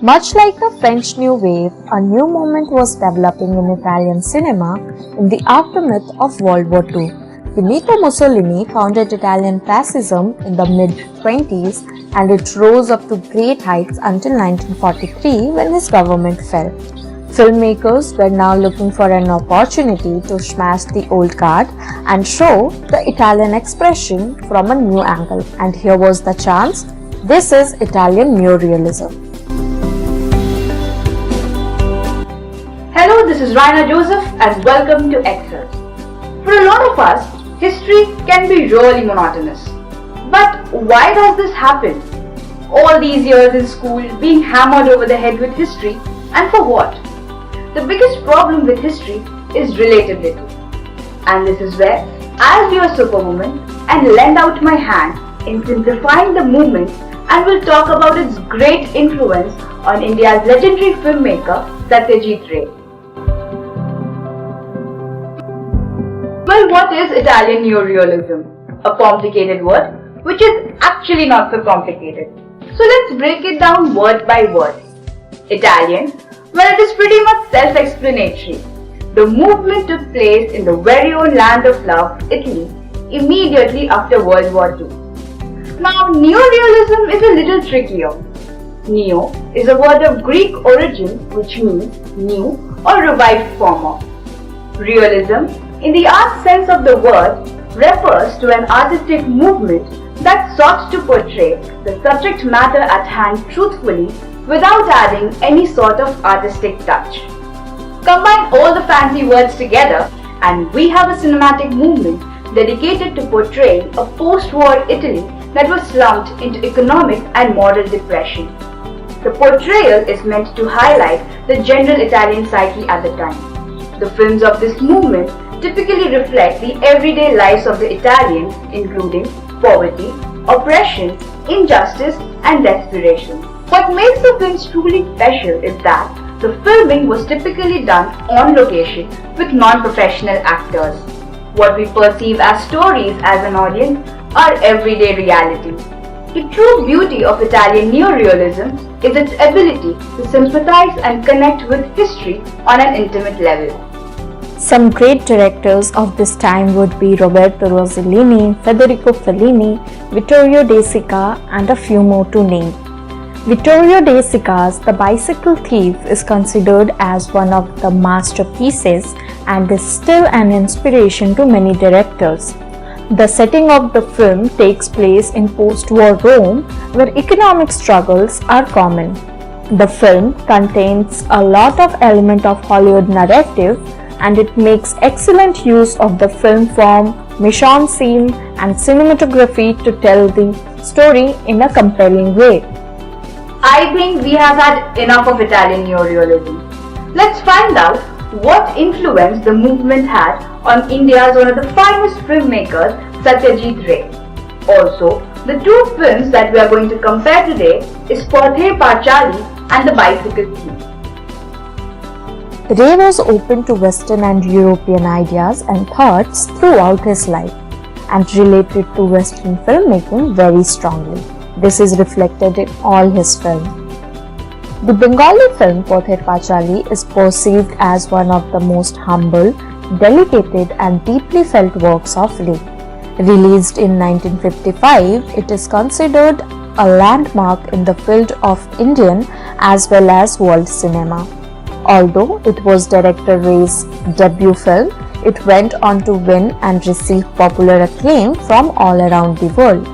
Much like the French New Wave, a new movement was developing in Italian cinema in the aftermath of World War II. Benito Mussolini founded Italian fascism in the mid-20s and it rose up to great heights until 1943 when his government fell. Filmmakers were now looking for an opportunity to smash the old guard and show the Italian expression from a new angle. And here was the chance. This is Italian neorealism. Hello, this is Raina Joseph and welcome to Excel. For a lot of us, history can be really monotonous. But why does this happen? All these years in school being hammered over the head with history, and for what? The biggest problem with history is relatability. And this is where I'll be a superwoman and lend out my hand in simplifying the movement and will talk about its great influence on India's legendary filmmaker Satyajit Ray. Well, what is Italian neorealism? A complicated word, which is actually not so complicated. So let's break it down word by word. Italian, well, it is pretty much self-explanatory. The movement took place in the very own land of love, Italy, immediately after World War II. Now, neorealism is a little trickier. Neo is a word of Greek origin which means new or revived form of. Realism, in the art sense of the word, refers to an artistic movement that sought to portray the subject matter at hand truthfully without adding any sort of artistic touch. Combine all the fancy words together and we have a cinematic movement dedicated to portraying a post-war Italy that was slumped into economic and moral depression. The portrayal is meant to highlight the general Italian psyche at the time. The films of this movement typically reflect the everyday lives of the Italians, including poverty, oppression, injustice, and desperation. What makes the films truly special is that the filming was typically done on location with non-professional actors. What we perceive as stories as an audience are everyday realities. The true beauty of Italian neorealism is its ability to sympathize and connect with history on an intimate level. Some great directors of this time would be Roberto Rossellini, Federico Fellini, Vittorio De Sica, and a few more to name. Vittorio De Sica's The Bicycle Thief is considered as one of the masterpieces and is still an inspiration to many directors. The setting of the film takes place in post-war Rome, where economic struggles are common. The film contains a lot of element of Hollywood narrative and it makes excellent use of the film form, mise-en-scene and cinematography to tell the story in a compelling way. I think we have had enough of Italian neorealism. Let's find out what influence the movement had on India's one of the finest filmmakers, Satyajit Ray. Also, the two films that we are going to compare today is Pather Panchali and The Bicycle Thief. Ray was open to Western and European ideas and thoughts throughout his life and related to Western filmmaking very strongly. This is reflected in all his films. The Bengali film Pather Panchali is perceived as one of the most humble, delicate and deeply felt works of Ray. Released in 1955, it is considered a landmark in the field of Indian as well as world cinema. Although it was director Ray's debut film, it went on to win and receive popular acclaim from all around the world.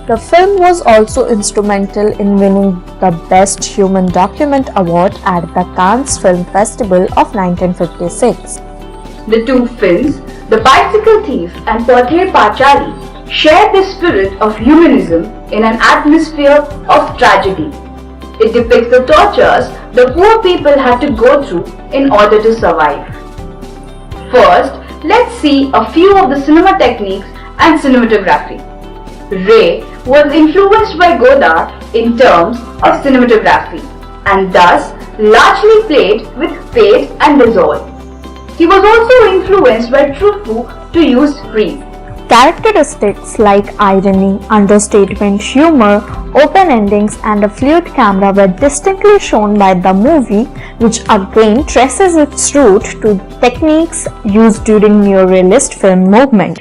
The film was also instrumental in winning the Best Human Document Award at the Cannes Film Festival of 1956. The two films, The Bicycle Thief and Pather Panchali, share the spirit of humanism in an atmosphere of tragedy. It depicts the tortures the poor people had to go through in order to survive. First, let's see a few of the cinema techniques and cinematography. Ray was influenced by Godard in terms of cinematography and thus largely played with fade and dissolve. He was also influenced by Truffaut to use freeze. Characteristics like irony, understatement, humor, open endings, and a fluid camera were distinctly shown by the movie, which again traces its root to techniques used during neorealist film movement.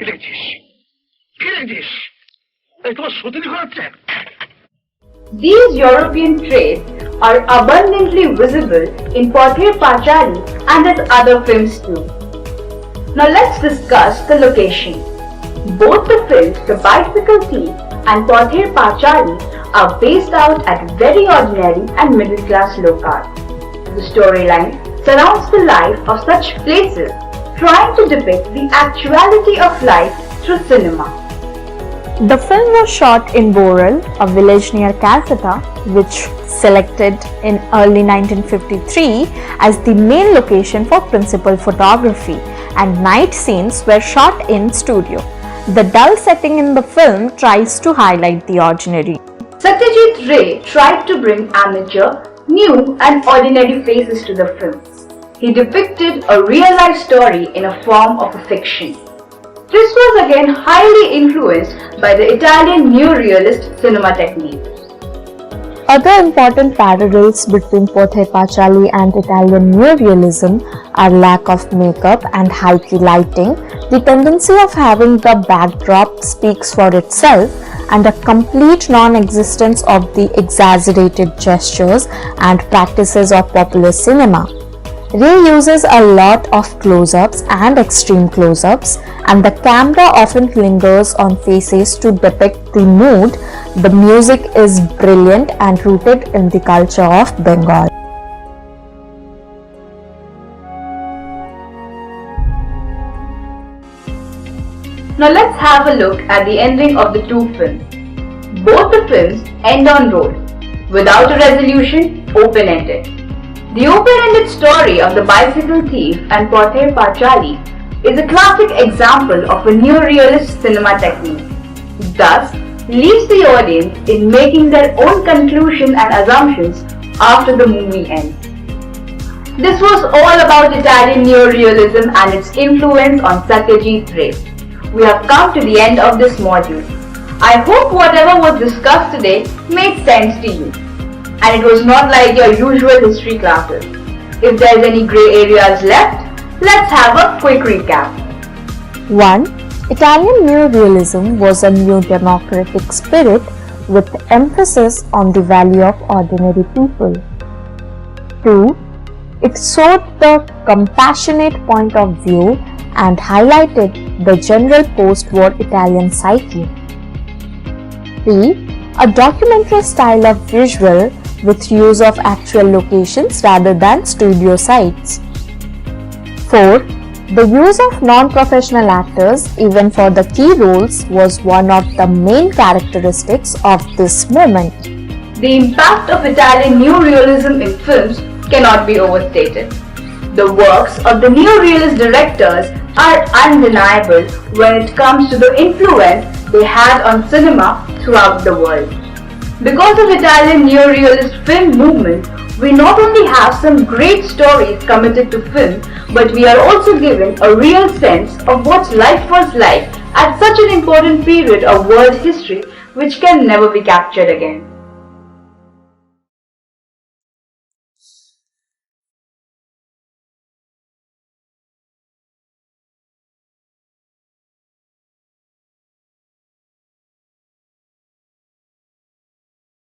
These European traits are abundantly visible in Pather Panchali and his other films too. Now let's discuss the location. Both the films, The Bicycle Thief and Pather Panchali, are based out at very ordinary and middle-class locales. The storyline surrounds the life of such places, trying to depict the actuality of life through cinema. The film was shot in Borel, a village near Calcutta, which selected in early 1953 as the main location for principal photography, and night scenes were shot in studio. The dull setting in the film tries to highlight the ordinary. Satyajit Ray tried to bring amateur, new and ordinary faces to the film. He depicted a real-life story in a form of a fiction. This was again highly influenced by the Italian neorealist cinema technique. Other important parallels between Pather Panchali and Italian neorealism are lack of makeup and high key lighting, the tendency of having the backdrop speaks for itself, and a complete non-existence of the exaggerated gestures and practices of popular cinema. Ray uses a lot of close-ups and extreme close-ups, and the camera often lingers on faces to depict the mood. The music is brilliant and rooted in the culture of Bengal. Now let's have a look at the ending of the two films. Both the films end on road, without a resolution, open-ended. The open-ended story of The Bicycle Thief and Pather Panchali is a classic example of a neorealist cinema technique. Thus, leaves the audience in making their own conclusions and assumptions after the movie ends. This was all about Italian neorealism and its influence on Satyajit Ray. We have come to the end of this module. I hope whatever was discussed today made sense to you, and it was not like your usual history classes. If there's any grey areas left, let's have a quick recap. 1. Italian neorealism was a new democratic spirit with emphasis on the value of ordinary people. 2. It sought the compassionate point of view and highlighted the general post-war Italian psyche. 3. A documentary style of visual with use of actual locations rather than studio sites. 4. The use of non-professional actors, even for the key roles, was one of the main characteristics of this movement. The impact of Italian neorealism in films cannot be overstated. The works of the neorealist directors are undeniable when it comes to the influence they had on cinema throughout the world. Because of Italian neorealist film movement, we not only have some great stories committed to film, but we are also given a real sense of what life was like at such an important period of world history which can never be captured again.